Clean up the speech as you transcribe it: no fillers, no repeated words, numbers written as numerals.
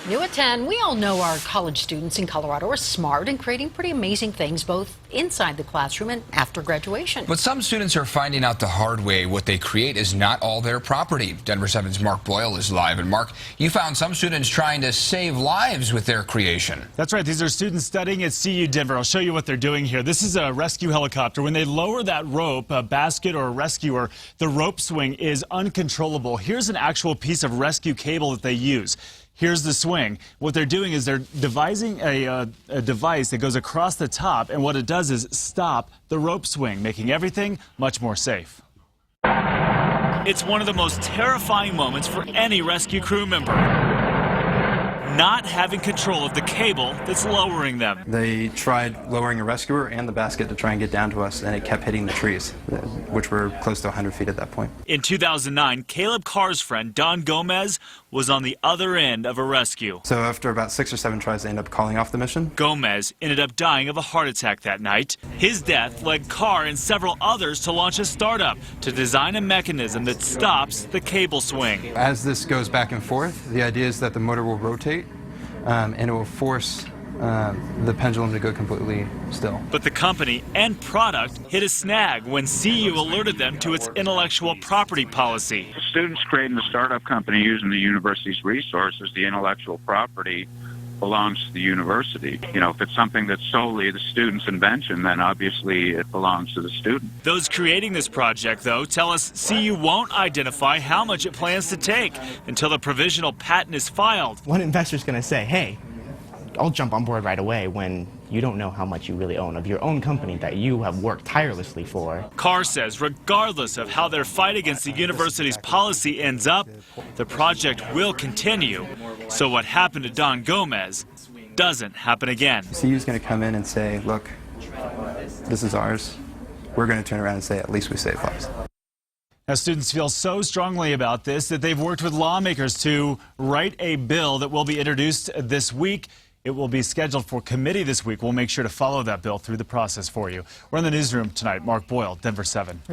New at 10, we all know our college students in Colorado are smart and creating pretty amazing things both inside the classroom and after graduation. But some students are finding out the hard way what they create is not all their property. Denver 7's Mark Boyle is live. And Mark, you found some students trying to save lives with their creation. That's right. These are students studying at CU Denver. I'll show you what they're doing here. This is a rescue helicopter. When they lower that rope, a basket or a rescuer, the rope swing is uncontrollable. Here's an actual piece of rescue cable that they use. Here's the swing. What they're doing is they're devising a device that goes across the top, and what it does is stop the rope swing, making everything much more safe. It's one of the most terrifying moments for any rescue crew member. Not having control of the cable that's lowering them. They tried lowering a rescuer and the basket to try and get down to us, and it kept hitting the trees, which were close to 100 feet at that point. In 2009, Caleb Carr's friend, Don Gomez, was on the other end of a rescue. So after about 6 or 7 tries, they ended up calling off the mission. Gomez ended up dying of a heart attack that night. His death led Carr and several others to launch a startup to design a mechanism that stops the cable swing. As this goes back and forth, the idea is that the motor will rotate and it will force the pendulum to go completely still. But the company and product hit a snag when CU alerted them to its intellectual property policy. The students creating the startup company using the university's resources, the intellectual property belongs to the university. You know, if it's something that's solely the student's invention, then obviously it belongs to the student. Those creating this project, though, tell us CU won't identify how much it plans to take until the provisional patent is filed. One investor's going to say, hey, I'll jump on board right away, when you don't know how much you really own of your own company that you have worked tirelessly for. Carr says regardless of how their fight against the university's policy ends up, the project will continue. So what happened to Don Gomez doesn't happen again. CU's going to come in and say, look, this is ours. We're going to turn around and say, at least we saved lives. Now, students feel so strongly about this that they've worked with lawmakers to write a bill that will be introduced this week. It will be scheduled for committee this week. We'll make sure to follow that bill through the process for you. We're in the newsroom tonight. Mark Boyle, Denver 7.